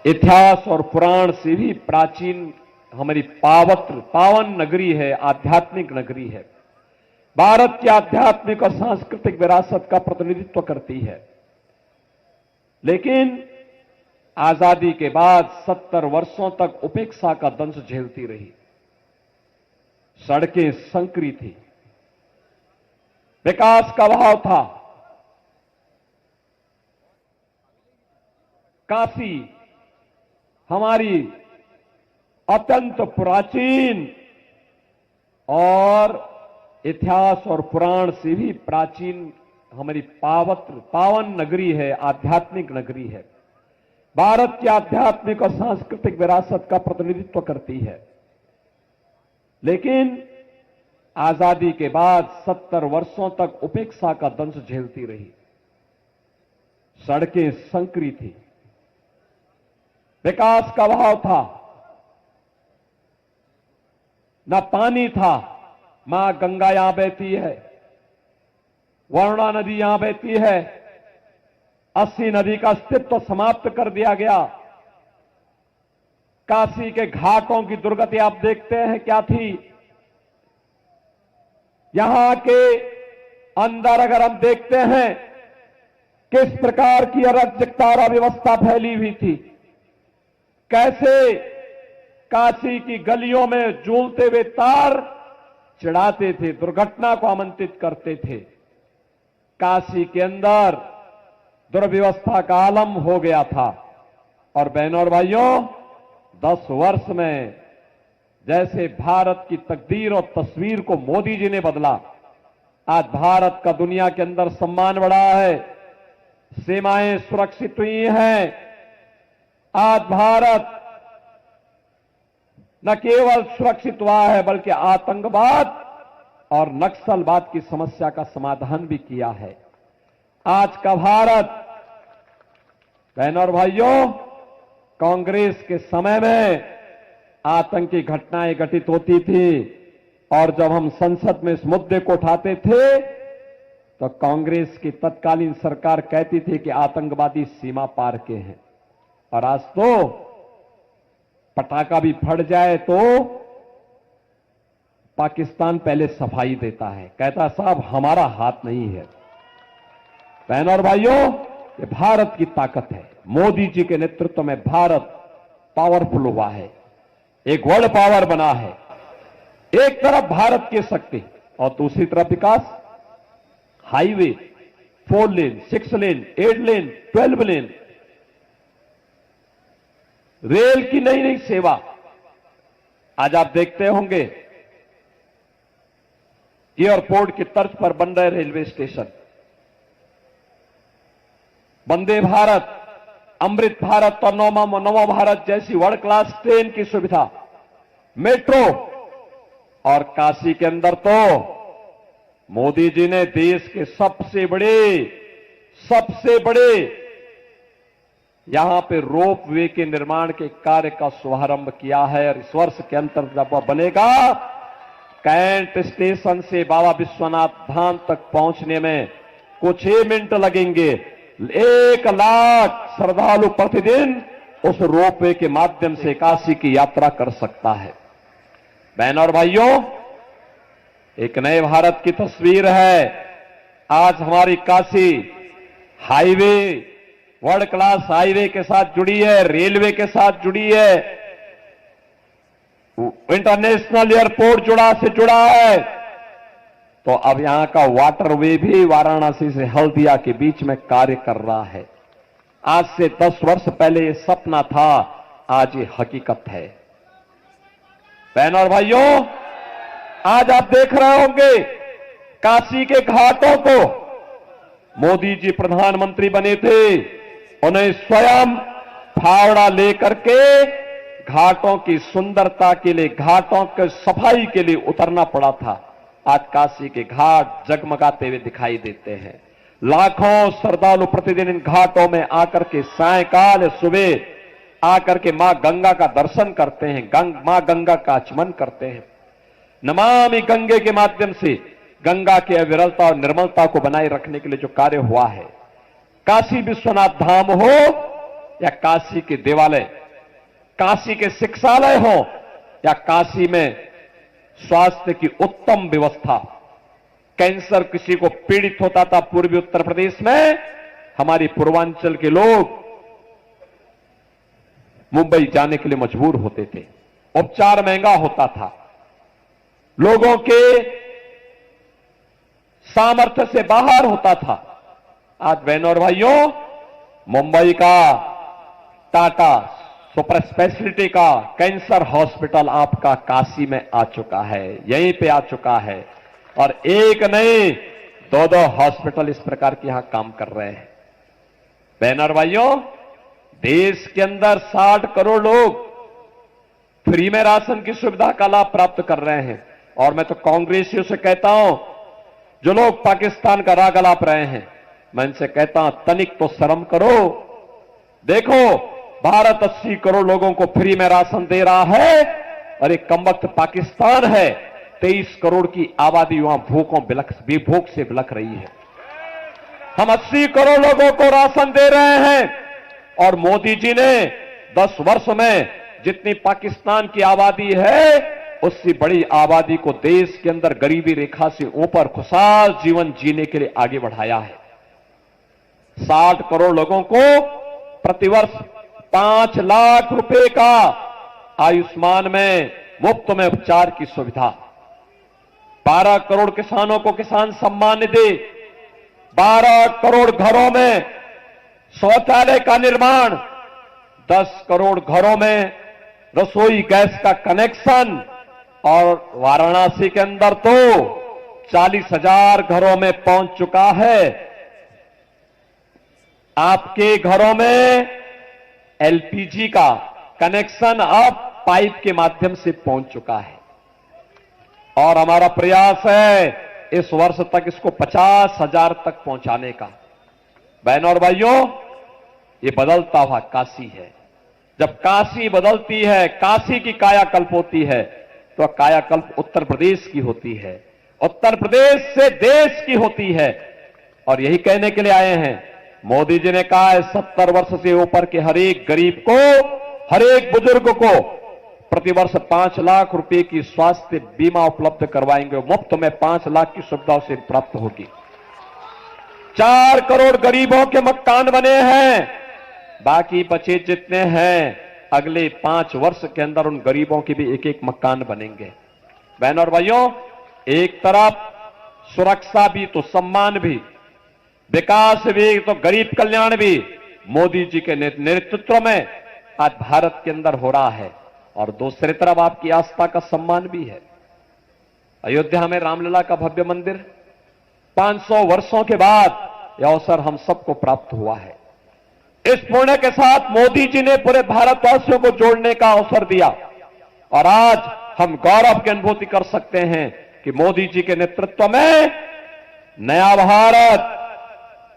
इतिहास और पुराण से भी प्राचीन हमारी पावन नगरी है, आध्यात्मिक नगरी है। भारत की आध्यात्मिक और सांस्कृतिक विरासत का प्रतिनिधित्व करती है। लेकिन आजादी के बाद 70 वर्षों तक उपेक्षा का दंश झेलती रही। सड़कें संकरी थी, विकास का अभाव था। काशी हमारी अत्यंत प्राचीन और इतिहास और पुराण से भी प्राचीन हमारी पावन नगरी है, आध्यात्मिक नगरी है। भारत की आध्यात्मिक और सांस्कृतिक विरासत का प्रतिनिधित्व करती है। लेकिन आजादी के बाद 70 वर्षों तक उपेक्षा का दंश झेलती रही। सड़कें संकरी थी, विकास का अभाव था, न पानी था। मां गंगा यहां बहती है, वरुणा नदी यहां बहती है। 80 नदी का अस्तित्व समाप्त कर दिया गया। काशी के घाटों की दुर्गति आप देखते हैं क्या थी। यहां के अंदर अगर हम देखते हैं किस प्रकार की अराजकता और अव्यवस्था फैली हुई थी, कैसे काशी की गलियों में झूलते हुए तार चिढ़ाते थे, दुर्घटना को आमंत्रित करते थे। काशी के अंदर दुर्व्यवस्था का आलम हो गया था। और बहनों और भाइयों, 10 वर्ष में जैसे भारत की तकदीर और तस्वीर को मोदी जी ने बदला, आज भारत का दुनिया के अंदर सम्मान बढ़ा है, सीमाएं सुरक्षित हुई हैं। आज भारत न केवल सुरक्षित हुआ है बल्कि आतंकवाद और नक्सलवाद की समस्या का समाधान भी किया है। आज का भारत, बहनों और भाइयों, कांग्रेस के समय में आतंकी घटनाएं घटित होती थी और जब हम संसद में इस मुद्दे को उठाते थे तो कांग्रेस की तत्कालीन सरकार कहती थी कि आतंकवादी सीमा पार के हैं। और आज तो पटाखा भी फट जाए तो पाकिस्तान पहले सफाई देता है, कहता साहब हमारा हाथ नहीं है। बहनों और भाइयों, ये भारत की ताकत है। मोदी जी के नेतृत्व में भारत पावरफुल हुआ है, एक वर्ल्ड पावर बना है। एक तरफ भारत की शक्ति और दूसरी तरफ विकास, हाईवे, 4 लेन, 6 लेन, 8 लेन, 12 लेन, रेल की नई नई सेवा। आज आप देखते होंगे एयरपोर्ट की तर्ज पर बन रहे रेलवे स्टेशन, वंदे भारत, अमृत भारत और नमो भारत जैसी वर्ल्ड क्लास ट्रेन की सुविधा, मेट्रो। और काशी के अंदर तो मोदी जी ने देश के सबसे बड़े यहां पे रोप वे के निर्माण के कार्य का शुभारंभ किया है। और इस वर्ष के अंतर जब वह बनेगा, कैंट स्टेशन से बाबा विश्वनाथ धाम तक पहुंचने में कुछ ही मिनट लगेंगे। 1 लाख श्रद्धालु प्रतिदिन उस रोप वे के माध्यम से काशी की यात्रा कर सकता है। बहनों और भाइयों, एक नए भारत की तस्वीर है। आज हमारी Kashi highway, world class highway के साथ जुड़ी है, रेलवे के साथ जुड़ी है, इंटरनेशनल एयरपोर्ट जुड़ा है। तो अब यहां का वाटरवे भी वाराणसी से हल्दिया के बीच में कार्य कर रहा है। आज से 10 वर्ष पहले ये सपना था, आज ये हकीकत है। बहनों और भाइयों, आज आप देख रहे होंगे काशी के घाटों को मोदी जी प्रधानमंत्री बने थे, उन्हें स्वयं फावड़ा लेकर के घाटों की सुंदरता के लिए, घाटों की सफाई के लिए उतरना पड़ा था। आज काशी के घाट जगमगाते हुए दिखाई देते हैं। लाखों श्रद्धालु प्रतिदिन इन घाटों में आकर के सायंकाल सुबह आकर के मां गंगा का दर्शन करते हैं, मां गंगा का आचमन करते हैं। नमामि गंगे के माध्यम से गंगा की अविरलता और निर्मलता को बनाए रखने के लिए जो कार्य हुआ है, काशी विश्वनाथ धाम हो या काशी के देवालय, काशी के शिक्षालय हो या काशी में स्वास्थ्य की उत्तम व्यवस्था। कैंसर किसी को पीड़ित होता था पूर्वी उत्तर प्रदेश में, हमारी पूर्वांचल के लोग मुंबई जाने के लिए मजबूर होते थे, उपचार महंगा होता था, लोगों के सामर्थ्य से बाहर होता था। आज बहनों और भाइयों, मुंबई का टाटा सुपर स्पेशलिटी का कैंसर हॉस्पिटल आपका काशी में आ चुका है, यहीं पे आ चुका है। और एक नहीं, दो हॉस्पिटल इस प्रकार के यहां काम कर रहे हैं। बहनों और भाइयों, देश के अंदर 60 करोड़ लोग फ्री में राशन की सुविधा का लाभ प्राप्त कर रहे हैं। और मैं तो कांग्रेसियों से कहता हूं, जो लोग पाकिस्तान का राग अलाप रहे हैं, मैं इनसे कहता हूं तनिक तो शर्म करो। देखो, भारत 80 करोड़ लोगों को फ्री में राशन दे रहा है और एक कमबख्त पाकिस्तान है, 23 करोड़ की आबादी वहां भूख से बिलख रही है। हम 80 करोड़ लोगों को राशन दे रहे हैं और मोदी जी ने 10 वर्ष में जितनी पाकिस्तान की आबादी है उससे बड़ी आबादी को देश के अंदर गरीबी रेखा से ऊपर खुशहाल जीवन जीने के लिए आगे बढ़ाया है। 60 करोड़ लोगों को प्रतिवर्ष 5 लाख रुपए का आयुष्मान में मुफ्त में उपचार की सुविधा, 12 करोड़ किसानों को किसान सम्मान निधि, 12 करोड़ घरों में शौचालय का निर्माण, 10 करोड़ घरों में रसोई गैस का कनेक्शन, और वाराणसी के अंदर तो 40,000 घरों में पहुंच चुका है। आपके घरों में एलपीजी का कनेक्शन अब पाइप के माध्यम से पहुंच चुका है और हमारा प्रयास है इस वर्ष तक इसको 50,000 तक पहुंचाने का। बहनों और भाइयों, ये बदलता हुआ काशी है। जब काशी बदलती है, काशी की कायाकल्प होती है, तो कायाकल्प उत्तर प्रदेश की होती है, उत्तर प्रदेश से देश की होती है। और यही कहने के लिए आए हैं, मोदी जी ने कहा है 70 वर्ष से ऊपर के हर एक गरीब को, हर एक बुजुर्ग को प्रतिवर्ष 5 लाख रुपए की स्वास्थ्य बीमा उपलब्ध करवाएंगे, मुफ्त में 5 लाख की सुविधा से प्राप्त होगी। 4 करोड़ गरीबों के मकान बने हैं, बाकी बचे जितने हैं अगले 5 वर्ष के अंदर उन गरीबों के भी एक एक मकान बनेंगे। बहनों और भाइयों, एक तरफ सुरक्षा भी तो सम्मान भी, विकास भी तो गरीब कल्याण भी मोदी जी के नेतृत्व में आज भारत के अंदर हो रहा है, और दूसरी तरफ आपकी आस्था का सम्मान भी है। अयोध्या में रामलला का भव्य मंदिर 500 वर्षों के बाद यह अवसर हम सबको प्राप्त हुआ है। इस पुण्य के साथ मोदी जी ने पूरे भारतवासियों को जोड़ने का अवसर दिया और आज हम गौरव की अनुभूति कर सकते हैं कि मोदी जी के नेतृत्व में नया भारत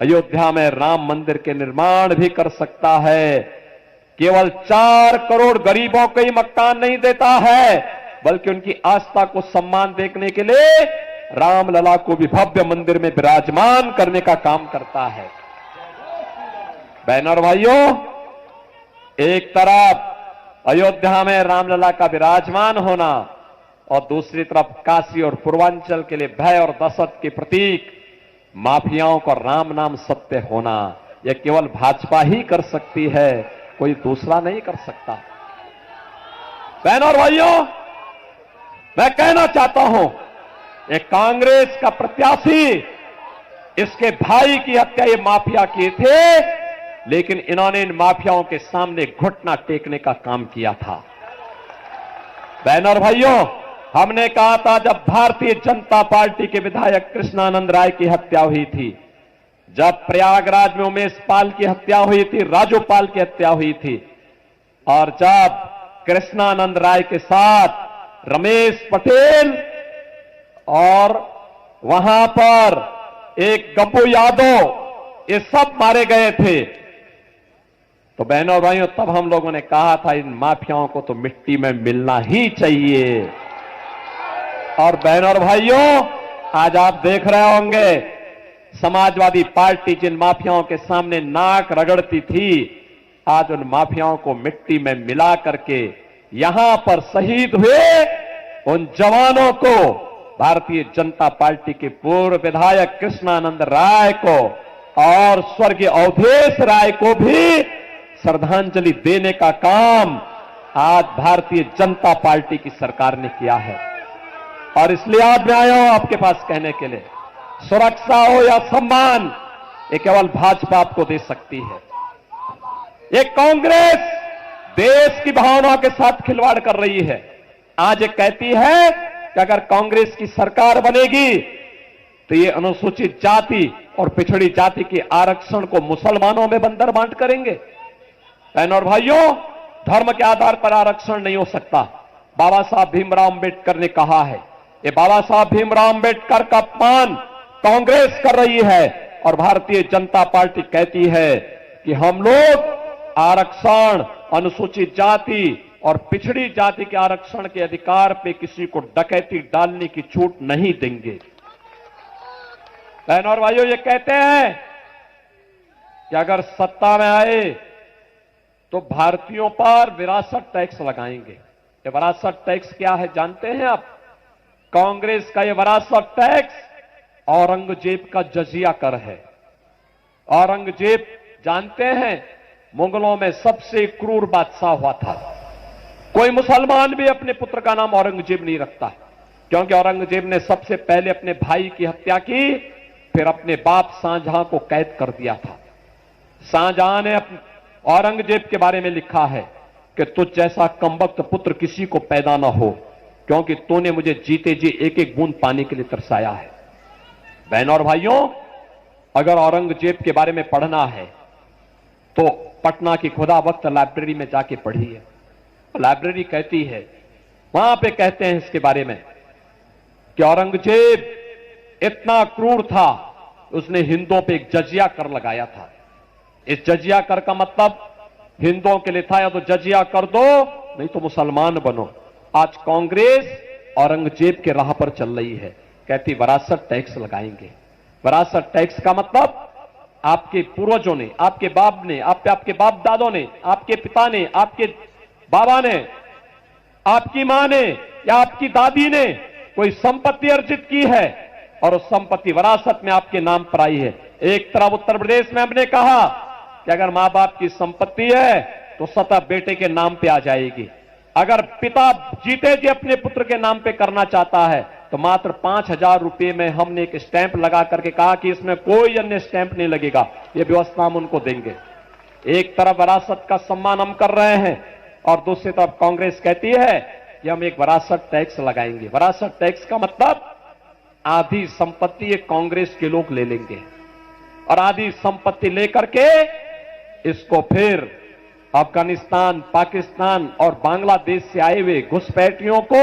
अयोध्या में राम मंदिर के निर्माण भी कर सकता है। केवल 4 करोड़ गरीबों को ही मकान नहीं देता है, बल्कि उनकी आस्था को सम्मान देखने के लिए रामलला को भी भव्य मंदिर में विराजमान करने का काम करता है। बहनों और भाइयों, एक तरफ अयोध्या में रामलला का विराजमान होना और दूसरी तरफ काशी और पूर्वांचल के लिए भय और दहशत के प्रतीक माफियाओं का राम नाम सत्य होना, यह केवल भाजपा ही कर सकती है, कोई दूसरा नहीं कर सकता। बहनों और भाइयों, मैं कहना चाहता हूं, ये कांग्रेस का प्रत्याशी, इसके भाई की हत्या ये माफिया किए थे, लेकिन इन्होंने इन माफियाओं के सामने घुटना टेकने का काम किया था। बहनों और भाइयों, हमने कहा था जब भारतीय जनता पार्टी के विधायक कृष्णानंद राय की हत्या हुई थी, जब प्रयागराज में उमेश पाल की हत्या हुई थी, राजू पाल की हत्या हुई थी, और जब कृष्णानंद राय के साथ रमेश पटेल और वहां पर एक गप्पू यादव, ये सब मारे गए थे, तो बहनों और भाइयों तब हम लोगों ने कहा था इन माफियाओं को तो मिट्टी में मिलना ही चाहिए। और बहनों और भाइयों, आज आप देख रहे होंगे समाजवादी पार्टी जिन माफियाओं के सामने नाक रगड़ती थी, आज उन माफियाओं को मिट्टी में मिला करके यहां पर शहीद हुए उन जवानों को, भारतीय जनता पार्टी के पूर्व विधायक कृष्णानंद राय को और स्वर्गीय अवधेश राय को भी श्रद्धांजलि देने का काम आज भारतीय जनता पार्टी की सरकार ने किया है। और इसलिए आज मैं आया हूं आपके पास कहने के लिए, सुरक्षा हो या सम्मान, ये केवल भाजपा आपको दे सकती है। ये कांग्रेस देश की भावना के साथ खिलवाड़ कर रही है। आज ये कहती है कि अगर कांग्रेस की सरकार बनेगी तो ये अनुसूचित जाति और पिछड़ी जाति के आरक्षण को मुसलमानों में बंदर बांट करेंगे। बहनों और भाइयों, धर्म के आधार पर आरक्षण नहीं हो सकता। बाबा साहब भीमराव अंबेडकर ने कहा है, ये बाबा साहब भीमराव अंबेडकर का अपमान कांग्रेस कर रही है और भारतीय जनता पार्टी कहती है कि हम लोग आरक्षण, अनुसूचित जाति और पिछड़ी जाति के आरक्षण के अधिकार पे किसी को डकैती डालने की छूट नहीं देंगे। बहनों और भाइयों, ये कहते हैं कि अगर सत्ता में आए तो भारतीयों पर विरासत टैक्स लगाएंगे। ये विरासत टैक्स क्या है जानते हैं आप? कांग्रेस का ये विरासत टैक्स औरंगजेब का जजिया कर है। औरंगजेब जानते हैं, मुगलों में सबसे क्रूर बादशाह हुआ था। कोई मुसलमान भी अपने पुत्र का नाम औरंगजेब नहीं रखता, क्योंकि औरंगजेब ने सबसे पहले अपने भाई की हत्या की, फिर अपने बाप शाहजहां को कैद कर दिया था। शाहजहां ने औरंगजेब के बारे में लिखा है कि तुझ जैसा कमबख्त पुत्र किसी को पैदा ना हो, क्योंकि तूने मुझे जीते जी एक एक बूंद पानी के लिए तरसाया है। बहनों और भाइयों, अगर औरंगजेब के बारे में पढ़ना है तो पटना की खुदा वक्त लाइब्रेरी में जाके पढ़िए। लाइब्रेरी कहती है, वहां पे कहते हैं इसके बारे में कि औरंगजेब इतना क्रूर था, उसने हिंदुओं पे एक जजिया कर लगाया था। इस जजिया कर का मतलब हिंदुओं के लिए था, या तो जजिया कर दो नहीं तो मुसलमान बनो। आज कांग्रेस औरंगजेब के राह पर चल रही है, कहती विरासत टैक्स लगाएंगे। विरासत टैक्स का मतलब आपके पूर्वजों ने, आपके बाप ने, आपके बाप दादों ने, आपके पिता ने, आपके बाबा ने, आपकी मां ने या आपकी दादी ने कोई संपत्ति अर्जित की है और उस संपत्ति विरासत में आपके नाम पर आई है। एक तरफ उत्तर प्रदेश में हमने कहा कि अगर मां बाप की संपत्ति है तो सतह बेटे के नाम पे आ जाएगी। अगर पिता जीते जी अपने पुत्र के नाम पे करना चाहता है तो मात्र 5,000 रुपए में हमने एक स्टैंप लगा करके कहा कि इसमें कोई अन्य स्टैंप नहीं लगेगा, यह व्यवस्था हम उनको देंगे। एक तरफ विरासत का सम्मान हम कर रहे हैं और दूसरी तरफ कांग्रेस कहती है कि हम एक विरासत टैक्स लगाएंगे। विरासत टैक्स का मतलब आधी संपत्ति कांग्रेस के लोग ले लेंगे और आधी संपत्ति लेकर के इसको फिर अफगानिस्तान, पाकिस्तान और बांग्लादेश से आए हुए घुसपैठियों को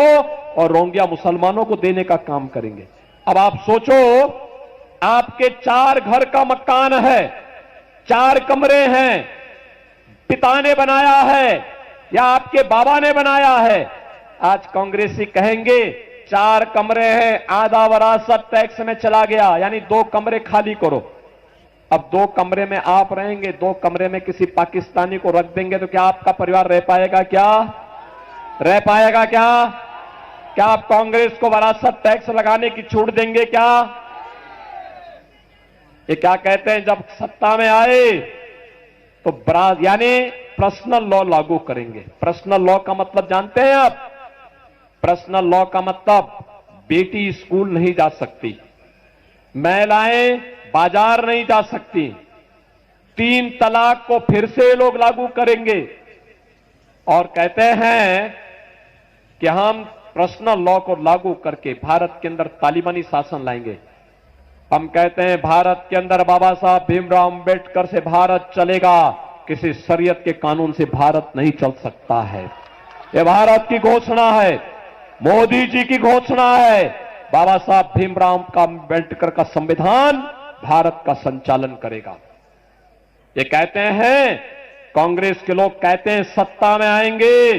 और रोहिंग्या मुसलमानों को देने का काम करेंगे। अब आप सोचो, आपके 4 घर का मकान है, 4 कमरे हैं, पिता ने बनाया है या आपके बाबा ने बनाया है। आज कांग्रेसी कहेंगे 4 कमरे हैं, आधा विरासत टैक्स में चला गया, यानी 2 कमरे खाली करो। अब 2 कमरे में आप रहेंगे, 2 कमरे में किसी पाकिस्तानी को रख देंगे तो क्या आपका परिवार रह पाएगा? क्या रह पाएगा? क्या आप कांग्रेस को विरासत टैक्स लगाने की छूट देंगे? क्या ये क्या कहते हैं, जब सत्ता में आए तो यानी पर्सनल लॉ लागू करेंगे। पर्सनल लॉ का मतलब जानते हैं आप? पर्सनल लॉ का मतलब बेटी स्कूल नहीं जा सकती, महिलाएं बाजार नहीं जा सकती। 3 तलाक को फिर से लोग लागू करेंगे और कहते हैं कि हम पर्सनल लॉ को लागू करके भारत के अंदर तालिबानी शासन लाएंगे। हम कहते हैं भारत के अंदर बाबा साहब भीमराव अंबेडकर से भारत चलेगा, किसी शरीयत के कानून से भारत नहीं चल सकता है। यह भारत की घोषणा है, मोदी जी की घोषणा है। बाबा साहब भीमराव का अंबेडकर का संविधान भारत का संचालन करेगा। ये कहते हैं, कांग्रेस के लोग कहते हैं सत्ता में आएंगे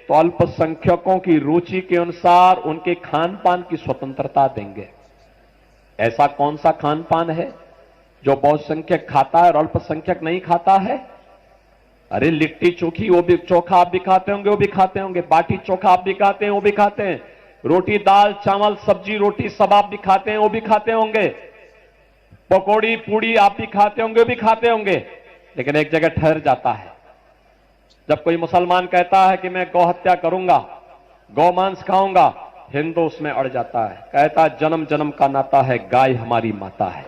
तो अल्पसंख्यकों की रुचि के अनुसार उनके खान पान की स्वतंत्रता देंगे। ऐसा कौन सा खान पान है जो बहुसंख्यक खाता है और अल्पसंख्यक नहीं खाता है? अरे लिट्टी चोखी वो भी, चोखा आप भी खाते होंगे, वो भी खाते होंगे, बाटी चोखा आप भी खाते हैं, वो भी खाते हैं, रोटी दाल चावल सब्जी रोटी सब आप भी खाते हैं, वो भी खाते होंगे, पकौड़ी पूड़ी आप भी खाते होंगे, वो भी खाते होंगे। लेकिन एक जगह ठहर जाता है, जब कोई मुसलमान कहता है कि मैं गौ हत्या करूंगा, गौ मांस खाऊंगा, हिंदू उसमें अड़ जाता है, कहता है जन्म जन्म का नाता है, गाय हमारी माता है।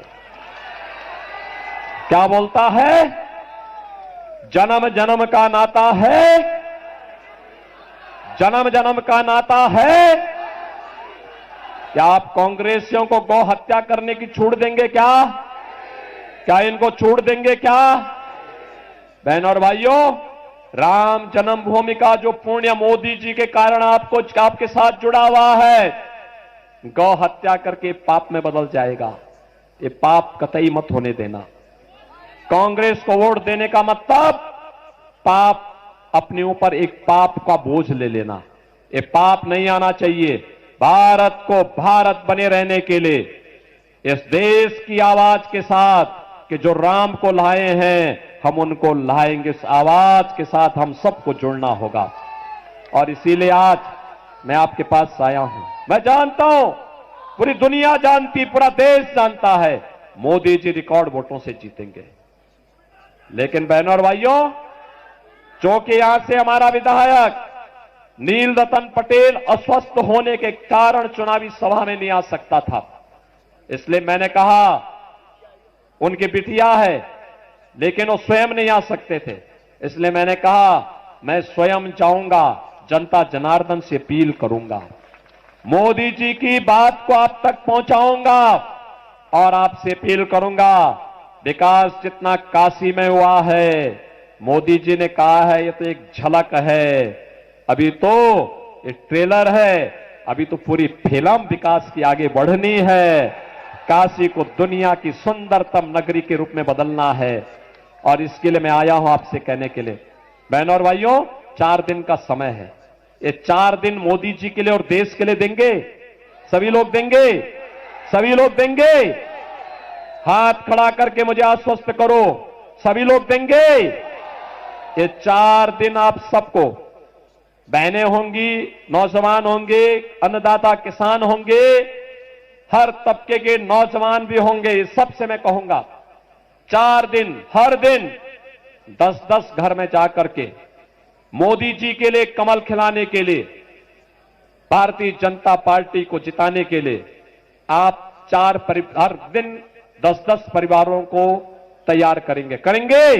क्या बोलता है? जन्म जन्म का नाता है, जन्म जन्म का नाता है। क्या आप कांग्रेसियों को गौ हत्या करने की छूट देंगे क्या? क्या इनको छूट देंगे क्या? बहनों और भाइयों, राम जन्मभूमि का जो पुण्य मोदी जी के कारण आपको आपके साथ जुड़ा हुआ है, गौ हत्या करके पाप में बदल जाएगा। ये पाप कतई मत होने देना। कांग्रेस को वोट देने का मतलब पाप अपने ऊपर एक पाप का बोझ ले लेना, ये पाप नहीं आना चाहिए। भारत को भारत बने रहने के लिए इस देश की आवाज के साथ कि जो राम को लाए हैं हम उनको लाएंगे, इस आवाज के साथ हम सबको जुड़ना होगा। और इसीलिए आज मैं आपके पास आया हूं। मैं जानता हूं, पूरी दुनिया जानती, पूरा देश जानता है, मोदी जी रिकॉर्ड वोटों से जीतेंगे। लेकिन बहनों और भाइयों, चूंकि यहां से हमारा विधायक नील रतन पटेल अस्वस्थ होने के कारण चुनावी सभा में नहीं आ सकता था, इसलिए मैंने कहा उनकी बिटिया है लेकिन वो स्वयं नहीं आ सकते थे, इसलिए मैंने कहा मैं स्वयं जाऊंगा, जनता जनार्दन से अपील करूंगा, मोदी जी की बात को आप तक पहुंचाऊंगा और आपसे अपील करूंगा। विकास जितना काशी में हुआ है, मोदी जी ने कहा है ये तो एक झलक है, अभी तो एक ट्रेलर है, अभी तो पूरी फिल्म विकास की आगे बढ़नी है। काशी को दुनिया की सुंदरतम नगरी के रूप में बदलना है और इसके लिए मैं आया हूं आपसे कहने के लिए। बहनों और भाइयों, 4 दिन का समय है, ये 4 दिन मोदी जी के लिए और देश के लिए देंगे? सभी लोग देंगे? सभी लोग देंगे? हाथ खड़ा करके मुझे आश्वस्त करो, सभी लोग देंगे? ये 4 दिन आप सबको, बहनें होंगी, नौजवान होंगे, अन्नदाता किसान होंगे, हर तबके के नौजवान भी होंगे, सबसे मैं कहूंगा 4 दिन, हर दिन 10-10 घर में जाकर के मोदी जी के लिए कमल खिलाने के लिए, भारतीय जनता पार्टी को जिताने के लिए आप हर दिन 10-10 परिवारों को तैयार करेंगे?